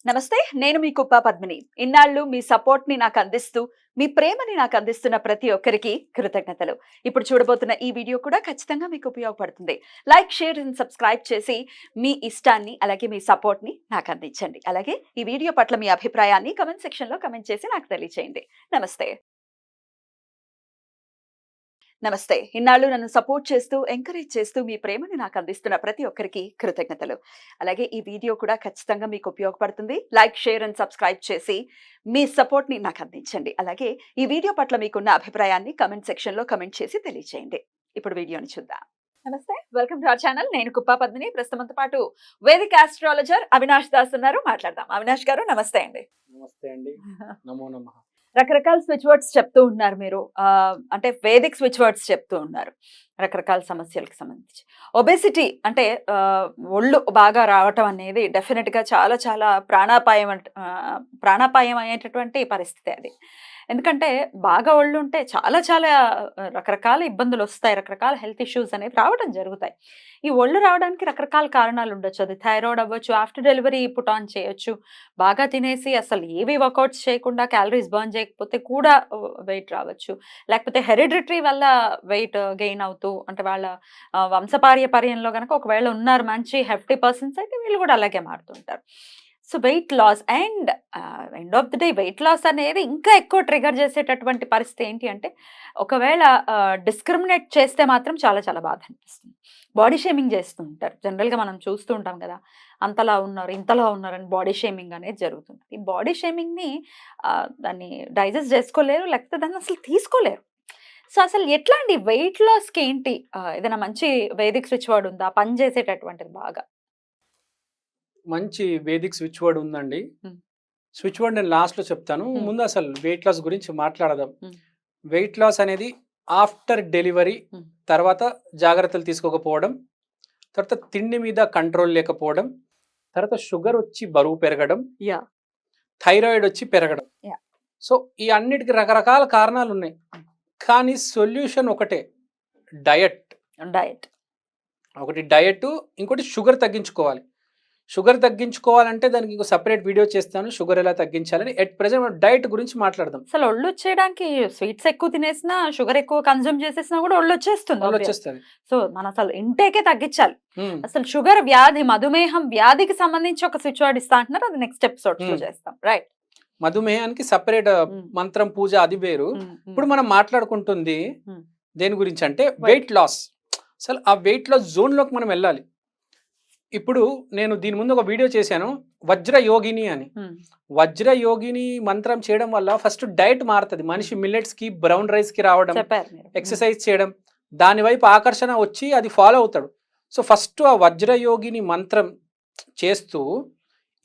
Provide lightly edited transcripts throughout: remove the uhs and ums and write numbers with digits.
నమస్తే. నేను మీ కుప్ప పద్మిని. ఇన్నాళ్ళు మీ సపోర్ట్‌ని నాకందిస్తూ, మీ ప్రేమని నాకందిస్తున్న ప్రతి ఒక్కరికి కృతజ్ఞతలు. ఇప్పుడు చూడబోతున్న ఈ వీడియో కూడా ఖచ్చితంగా మీకు ఉపయోగపడుతుంది. లైక్, షేర్ అండ్ సబ్స్క్రైబ్ చేసి మీ ఇష్టాన్ని, అలాగే మీ సపోర్ట్‌ని నాకందించండి. అలాగే ఈ వీడియో పట్ల మీ అభిప్రాయాన్ని కామెంట్ సెక్షన్‌లో కామెంట్ చేసి నాకు తెలియచేయండి. నమస్తే. నమస్తే. ఇన్నాళ్ళు నన్ను సపోర్ట్ చేస్తూ, ఎంకరేజ్ చేస్తూ మీ ప్రేమని నాకు అందిస్తున్న ప్రతి ఒక్కరికి కృతజ్ఞతలు. అలాగే ఈ వీడియో కూడా ఖచ్చితంగా మీకు ఉపయోగపడుతుంది. లైక్, షేర్ అండ్ సబ్స్క్రైబ్ చేసి మీ సపోర్ట్‌ని నాకు అందించండి. అలాగే ఈ వీడియో పట్ల మీకున్న అభిప్రాయాన్ని కామెంట్ సెక్షన్‌లో కామెంట్ చేసి తెలియచేయండి. ఇప్పుడు వీడియోని చూద్దాం. నమస్తే. Welcome to our channel. నేను కుప్ప పద్మిని. ప్రస్తుతంతో పాటు వేదిక్ ఆస్ట్రాలజర్ అవినాష్ దాస్ ఉన్నారు. మాట్లాడదాం. అవినాష్ గారు నమస్తే అండి. నమస్తే అండి. నమో నమః. రకరకాల స్విచ్ వర్డ్స్ చెప్తూ ఉన్నారు మీరు. అంటే వేదిక్ స్విచ్ వర్డ్స్ చెప్తూ ఉన్నారు. రకరకాల సమస్యలకు సంబంధించి. ఒబెసిటీ అంటే ఒళ్ళు బాగా రావటం అనేది డెఫినిట్‌గా చాలా చాలా ప్రాణాపాయం అయ్యేటటువంటి పరిస్థితి అది. ఎందుకంటే బాగా ఒళ్ళుంటే చాలా చాలా రకరకాల ఇబ్బందులొస్తాయి. రకరకాల హెల్త్ ఇష్యూస్ అనేవి రావడం జరుగుతాయి. ఈ ఒళ్ళు రావడానికి రకరకాల కారణాలు ఉండొచ్చు. అది థైరాయిడ్ అవ్వచ్చు, ఆఫ్టర్ డెలివరీ పుట్ ఆన్ చేయొచ్చు. బాగా తినేసి అసలు ఏవి వర్కౌట్స్ చేయకుండా క్యాలరీస్ బర్న్ చేయకపోతే కూడా వెయిట్ రావచ్చు. లేకపోతే హెరిడిటరీ వల్ల వెయిట్ గెయిన్ అవుతూ అంటే వాళ్ళ వంశపార్యపర్యంలో గనక ఒకవేళ ఉన్నారు మంచి హెఫ్టీ పర్సన్స్ అయితే వీళ్ళు కూడా అలాగే మారుతుంటారు. So weight loss and end of the day weight loss అనేది ఇంకా ఎక్కువ ట్రిగర్ చేసేటటువంటి పరిస్థితి ఏంటి అంటే ఒకవేళ డిస్క్రిమినేట్ చేస్తే మాత్రం చాలా చాలా బాధ అనిపిస్తుంది. బాడీ షేమింగ్ చేస్తూ ఉంటారు. జనరల్‌గా మనం చూస్తూ ఉంటాం కదా! అంతలా ఉన్నారు, ఇంతలా ఉన్నారని బాడీ షేమింగ్ అనేది జరుగుతుంది. ఈ బాడీ షేమింగ్‌ని దాన్ని డైజెస్ట్ చేసుకోలేరు. లేకపోతే దాన్ని అసలు తీసుకోలేరు. సో అసలు ఎట్లా అండి వెయిట్ లాస్‌కి ఏంటి ఏదైనా మంచి వేదిక్ స్విచ్ వర్డ్ ఉందా? పని చేసేటటువంటిది బాగా? మంచి వేదిక్ స్విచ్ వర్డ్ ఉందండి. హ్మ్. స్విచ్ వర్డ్ నేను లాస్ట్‌లో చెప్తాను. హ్మ్. ముందు అసలు వెయిట్ లాస్ గురించి మాట్లాడదాం. హ్మ్. వెయిట్ లాస్ అనేది ఆఫ్టర్ డెలివరీ హ్మ్. తర్వాత జాగ్రత్తలు తీసుకోకపోవడం, తర్వాత తిండి మీద కంట్రోల్ లేకపోవడం, తర్వాత షుగర్ వచ్చి బరువు పెరగడం, యాహ్! థైరాయిడ్ వచ్చి పెరగడం. యాహ్! సో ఈ అన్నిటికి రకరకాల కారణాలున్నాయి. కానీ సొల్యూషన్ ఒకటే డయట్. డయట్. ఒకటి డయట్, ఇంకోటి షుగర్ తగ్గించుకోవాలి. షుగర్ తగ్గించుకోవాలంటే దానికి ఇంకో సెపరేట్ వీడియో చేస్తాను. షుగర్ ఎలా తగ్గించాలని. ఎట్ ప్రెజెంట్ మనం డయట్ గురించి మాట్లాడదాం. అసలు ఒళ్ళొచ్చేయడానికి స్వీట్స్ ఎక్కువ తినేసినా, షుగర్ ఎక్కువ కన్జ్యూమ్ చేసేసినా కూడా ఒళ్ళొచ్చేస్తుంది ఆబ్వియస్. వచ్చేస్తుంది. సో మనం అసలు ఇంటేకే తగ్గించాలి. హ్మ్. అసలు షుగర్ వ్యాధి, మధుమేహం వ్యాధికి సంబంధించి ఒక స్విచ్ వర్డ్ ఇస్తా అంటున్నారు. అది నెక్స్ట్ ఎపిసోడ్స్‌లో చేస్తాం. రైట్. మధుమేహానికి సెపరేట్ హ్మ్. మంత్రం పూజ అది వేరు. హ్మ్. హ్మ్. ఇప్పుడు మనం మాట్లాడుకుంటుంది హ్మ్. దేని గురించి అంటే వెయిట్ లాస్. అసలు ఆ వెయిట్ లాస్ జోన్‌లోకి మనం వెళ్ళాలి. ఇప్పుడు నేను దీని ముందు ఒక వీడియో చేశాను. వజ్ర యోగిని అని. హ్మ్. వజ్ర యోగిని మంత్రం చేయడం వల్ల ఫస్ట్ డయట్ మారుతది. మనిషి మిల్లెట్స్‌కి, బ్రౌన్ రైస్‌కి రావడం, చెప్పారు మీరు. ఎక్సర్సైజ్ చేయడం, దాని వైపు ఆకర్షణ వచ్చి అది ఫాలో అవుతాడు. సో ఫస్ట్ ఆ వజ్ర యోగిని మంత్రం చేస్తూ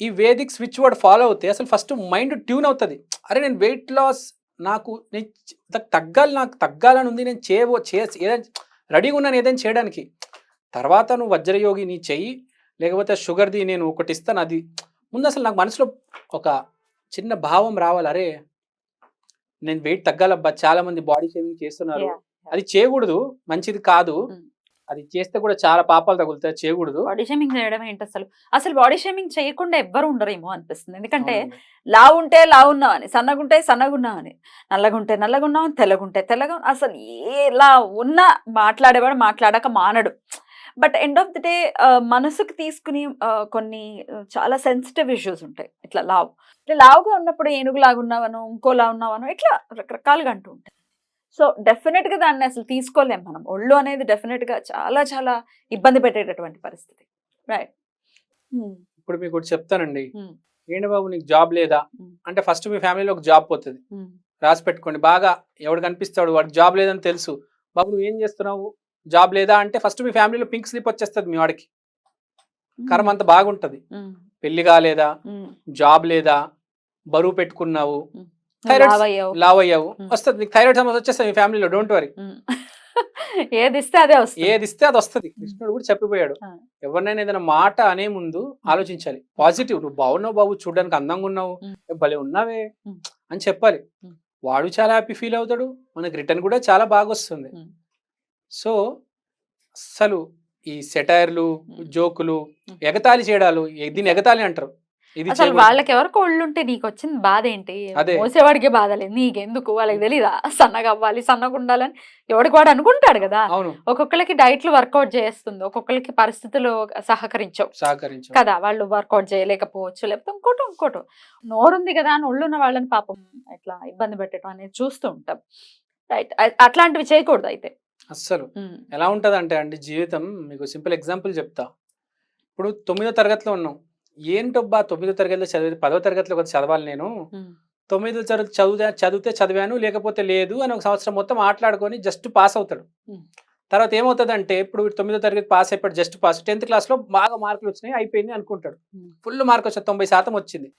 ఈ వేదిక్ స్విచ్ వర్డ్ ఫాలో అవుతే అసలు ఫస్ట్ మైండ్ ట్యూన్ అవుతది. అరే నేను వెయిట్ లాస్ నాకు తగ్గాలని ఉంది. నేను ఏదైనా రెడీగా ఉన్నాను ఏదైనా చేయడానికి. తర్వాత నువ్వు వజ్రయోగి నీ చెయ్యి, లేకపోతే షుగర్‌ది నేను ఒకటిస్తాను అది. ముందు అసలు నాకు మనసులో ఒక చిన్న భావం రావాలి. అరే! నేను వెయిట్ తగ్గాలబ్బా! చాలా మంది బాడీ షేమింగ్ చేస్తున్నారు. యాహ్! అది చేయకూడదు. మంచిది కాదు. హ్మ్. అది చేస్తే కూడా చాలా పాపాలు తగులుతాయి. చేయకూడదు. బాడీ షేమింగ్ చేయడం ఏంటసలు? అసలు బాడీ షేమింగ్ చేయకుండా ఎవ్వరు ఉండరేమో అనిపిస్తుంది. ఎందుకంటే అవునండి. లావుంటే లావున్నామని, సన్నగుంటే సన్నగున్నామని, నల్లగుంటే నల్లగున్నామని, తెల్లగుంటే తెల్లగా అసలు ఎలా ఉన్నా మాట్లాడేవాడు మాట్లాడక మానడు. But end of the day మనసుకు తీసుకుని కొన్ని చాలా సెన్సిటివ్ ఇష్యూస్ ఉంటాయి. ఇట్లా లావు. ఇట్లా లావుగా ఉన్నప్పుడు ఏనుగులాగా ఉన్నావనో, ఇంకోలా ఉన్నావనో ఇట్లా రకరకాలుగా అంటూ ఉంటారు. సో డెఫినిట్‌గా దాన్ని అసలు తీసుకోలేం మనం. ఒళ్ళు అనేది డెఫినిట్‌గా చాలా చాలా ఇబ్బంది పెట్టేటటువంటి పరిస్థితి. రైట్. హ్మ్. ఇప్పుడు మీకోటి చెప్తానండి. హ్మ్. ఏంటి బాబు నీకు జాబ్ లేదా? హ్మ్. అంటే ఫస్ట్ మీ ఫ్యామిలీలో ఒక జాబ్ పోతది. హ్మ్. రాసి పెట్టుకోండి. బాగా ఎవడు కనిపిస్తాడు వాడికి జాబ్ లేదని తెలుసు. బాబు నువ్వేం చేస్తున్నావు? జాబ్ లేదా? అంటే ఫస్ట్ మీ ఫ్యామిలీలో పింక్ స్లిప్ వచ్చేస్తది మీ వాడికి. కర్మ హ్మ్. అంత బాగుంటది. హ్మ్. పెళ్లి కాలేదా? హ్మ్. జాబ్ లేదా? బరువు పెట్టుకున్నావు. హ్మ్. థైరాయిడ్ లావయ్యావు. లావయ్యావు. హ్మ్. వస్తది. నీకు థైరాయిడ్ సమస్య వచ్చేస్తది మీ ఫ్యామిలీలో. Don't worry. హ్మ్. ఏదిస్తే అదే వస్తుంది. ఏదిస్తే అదొస్తది. హ్మ్. కృష్ణుడు కూడా చెప్పిపోయాడు. ఆ! ఎవరినైనా ఏదైనా మాట అనే ముందు ఆలోచించాలి. పాజిటివ్ నువ్వు బాగున్నావు బాబు, చూడడానికి అందంగా ఉన్నావు, హ్మ్. భలే ఉన్నావే హ్మ్. అని చెప్పాలి. హ్మ్. వాడు చాలా హ్యాపీ ఫీల్ అవుతాడు. మనకి రిటర్న్ కూడా చాలా బాగొస్తుంది. హ్మ్. సో, అస్సలు ఈ సెటైర్‌లు, హ్మ్. జోకులు, హ్మ్. ఎగతాళి చేయడాలు దీన్ని ఎగతాళి అంటారు. ఇది అసలు చేయకూడదు. వాళ్ళకి ఎవరికి ఒళ్ళుంటే నీకు వచ్చింది బాధ ఏంటి? అదే. మోసేవాడికే బాధ లేదు, నీకెందుకు? వాళ్ళకి తెలీదా సన్నగా అవ్వాలి, సన్నగా ఉండాలని? ఎవడికి వాడు అనుకుంటాడు కదా. అవును. ఒక్కొక్కరికి డైట్లు వర్కౌట్ చేస్తుంది, ఒక్కొక్కరికి పరిస్థితులు సహకరించవు సహకరించు. కదా, వాళ్ళు వర్కౌట్ చేయలేకపోవచ్చు, లేకపోతే ఇంకోటి నోరుంది కదా అని ఒళ్ళున్న వాళ్ళని పాపం ఇట్లా ఇబ్బంది పెట్టడం అనేది చూస్తూ ఉంటాం. రైట్, అట్లాంటివి చేయకూడదు అయితే. అస్సలు ఎలా ఉంటదంటే అండి జీవితం, మీకు సింపుల్ ఎగ్జాంపుల్ చెప్తా. ఇప్పుడు 9వ తరగతిలో ఉన్నాం. ఏంటబ్బా 9వ తరగతిలో చదివేది 10వ తరగతిలో కదా చదవాలి నేను. 9వ తరగతి చదివితే చదివాను, లేకపోతే లేదు అని ఒక సంవత్సరం మొత్తం ఆటలాడుకొని జస్ట్ పాస్ అవుతాడు. తర్వాత ఏమవుతుందంటే ఇప్పుడు 9వ తరగతి పాస్ అయిపోయాడు, జస్ట్ పాస్. 10th క్లాస్లో బాగా మార్కులు వచ్చినాయి, అయిపోయింది అనుకుంటాడు. ఫుల్ మార్క్ వచ్చాడు, 90% వచ్చింది.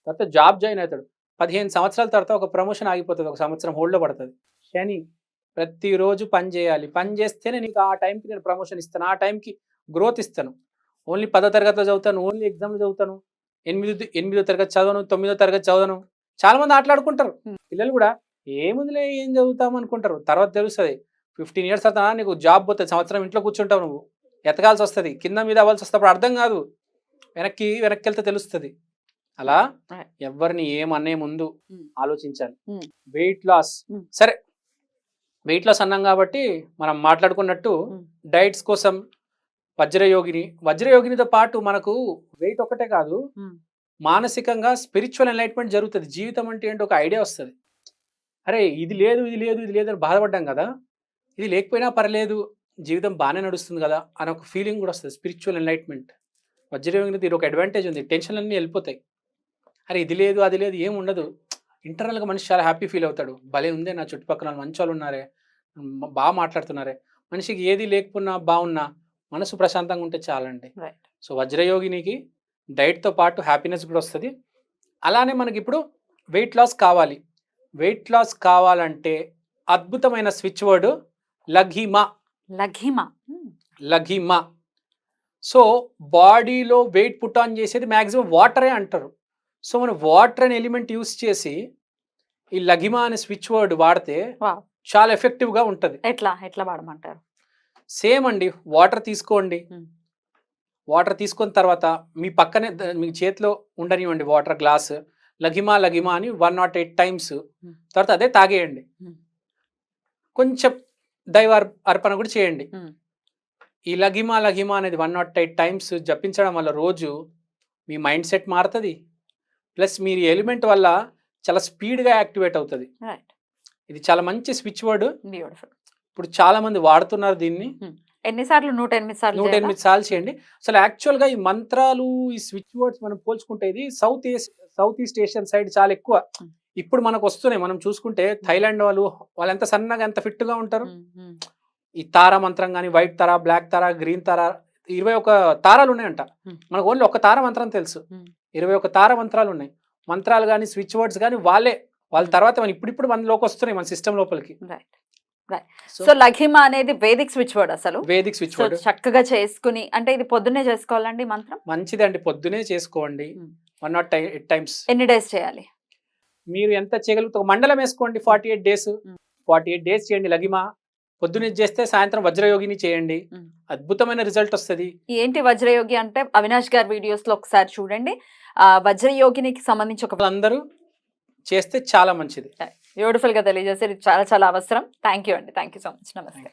తర్వాత జాబ్ జాయిన్ అవుతాడు. 15 సంవత్సరాల తర్వాత ఒక ప్రమోషన్ ఆగిపోతుంది, ఒక సంవత్సరం హోల్డ్లో పడుతుంది. శని ప్రతిరోజు పని చేయాలి, పని చేస్తేనే నీకు ఆ టైంకి నేను ప్రమోషన్ ఇస్తాను, ఆ టైంకి గ్రోత్ ఇస్తాను. ఓన్లీ 10వ తరగతిలో చదువుతాను, ఓన్లీ ఎగ్జామ్లో చదువుతాను, 8వ తరగతి చదవను, 9వ తరగతి చదవను. చాలా మంది ఆటలాడుకుంటారు. పిల్లలు కూడా ఏముందిలే ఏం చదువుతాం అనుకుంటారు. తర్వాత తెలుస్తుంది 15 years తర్వాత నీకు జాబ్ పోతుంది, సంవత్సరం ఇంట్లో కూర్చుంటావు, నువ్వు ఎతకాల్సి వస్తుంది, కింద మీద అవ్వాల్సి వస్తుంది. అప్పుడు అర్థం కాదు, వెనక్కి వెళ్తే తెలుస్తుంది. అలా ఎవరిని ఏమనే ముందు ఆలోచించాలి. వెయిట్ లాస్, సరే వెయిట్ లాస్ అన్నాం కాబట్టి మనం మాట్లాడుకున్నట్టు డైట్స్ కోసం వజ్రయోగినితో పాటు మనకు వెయిట్ ఒకటే కాదు, మానసికంగా స్పిరిచువల్ ఎన్లైట్మెంట్ జరుగుతుంది. జీవితం అంటే ఏంటో ఒక ఐడియా వస్తుంది. అరే ఇది లేదు అని బాధపడ్డాం కదా, ఇది లేకపోయినా పర్లేదు, జీవితం బాగానే నడుస్తుంది కదా అని ఒక ఫీలింగ్ కూడా వస్తుంది. స్పిరిచువల్ ఎన్లైట్మెంట్ వజ్రయోగినితో ఇది ఒక అడ్వాంటేజ్ ఉంది, టెన్షన్లు అన్నీ వెళ్ళిపోతాయి. అరే ఇది లేదు అది లేదు ఏం ఉండదు, ఇంటర్నల్గా మనిషి చాలా హ్యాపీ ఫీల్ అవుతాడు. భలే ఉందే, నా చుట్టుపక్కల మంచి వాళ్ళు ఉన్నారే, బాగా మాట్లాడుతున్నారే. మనిషికి ఏది లేకపోయినా బాగున్నా మనసు ప్రశాంతంగా ఉంటే చాలండి. సో వజ్రయోగినికి డైట్తో పాటు హ్యాపీనెస్ కూడా వస్తుంది. అలానే మనకి ఇప్పుడు వెయిట్ లాస్ కావాలి. వెయిట్ లాస్ కావాలంటే అద్భుతమైన స్విచ్ వర్డ్ లఘిమా. సో బాడీలో వెయిట్ పుట్ ఆన్ చేసేది మ్యాక్సిమం వాటరే అంటారు. సో మనం వాటర్ అనే ఎలిమెంట్ యూస్ చేసి ఈ లఘిమా అనే స్విచ్ వర్డ్ వాడితే చాలా ఎఫెక్టివ్గా ఉంటుంది. ఎట్లా వాడమంటారు? సేమ్ అండి, వాటర్ తీసుకోండి. వాటర్ తీసుకున్న తర్వాత మీ పక్కనే మీ చేతిలో ఉండనివ్వండి వాటర్ గ్లాస్. లఘిమా అని 108 times, తర్వాత అదే తాగేయండి. కొంచెం దైవ అర్పణ కూడా చేయండి. ఈ లఘిమా అనేది 108 times జపించడం వల్ల రోజు మీ మైండ్ సెట్ మారుతుంది, ప్లస్ మీ ఎలిమెంట్ వల్ల చాలా స్పీడ్గా యాక్టివేట్ అవుతుంది. ఇది చాలా మంచి స్విచ్ వర్డ్. ఇప్పుడు చాలా మంది వాడుతున్నారు దీన్ని. ఎన్నిసార్లు? 108 సార్లు చేయండి. అసలు యాక్చువల్గా ఈ మంత్రాలు, ఈ స్విచ్ వర్డ్స్ మనం పోల్చుకుంటే ఇది సౌత్ ఈస్ట్ ఏషియన్ సైడ్ చాలా ఎక్కువ. ఇప్పుడు మనకు వస్తున్నాయి, మనం చూసుకుంటే థైలాండ్ వాళ్ళు ఎంత సన్నగా ఎంత ఫిట్గా ఉంటారు. ఈ తారా మంత్రం కానీ, వైట్ తారా, బ్లాక్ తారా, గ్రీన్ తారా, 21 తారాలు ఉన్నాయంట. మనకు ఓన్లీ ఒక తార మంత్రం తెలుసు, 21 తార మంత్రాలు ఉన్నాయి. మంత్రాలు కానీ స్విచ్ వర్డ్స్ కానీ వాళ్ళ తర్వాత ఇప్పుడు మనలోకి వస్తున్నాయి, మన సిస్టమ్ లోపలికి. సో లఘిమా అనేది వేదిక్ స్విచ్ వర్డ్. అసలు వేదిక్ స్విచ్ వర్డ్ చక్కగా చేసుకుని, అంటే ఇది పొద్దున్నే చేసుకోవాలండి మంత్రం? మంచిదండి, పొద్దునే చేసుకోండి. 108 times. ఎన్ని డేస్ చేయాలి? మీరు ఎంత చేయగలుగుతారు, మండలం వేసుకోండి. 48 days 48 days చేయండి లఘిమా. పొద్దున చేస్తే సాయంత్రం వజ్రయోగిని చేయండి, అద్భుతమైన రిజల్ట్ వస్తుంది. ఏంటి వజ్రయోగి అంటే? అవినాష్ గారి వీడియోస్ లో ఒకసారి చూడండి. వజ్రయోగినికి సంబంధించి అందరూ చేస్తే చాలా మంచిది. బ్యూటిఫుల్ గా తెలియజేసి చాలా అవసరం. థ్యాంక్ యూ అండి, థ్యాంక్ యూ సో మచ్. నమస్తే.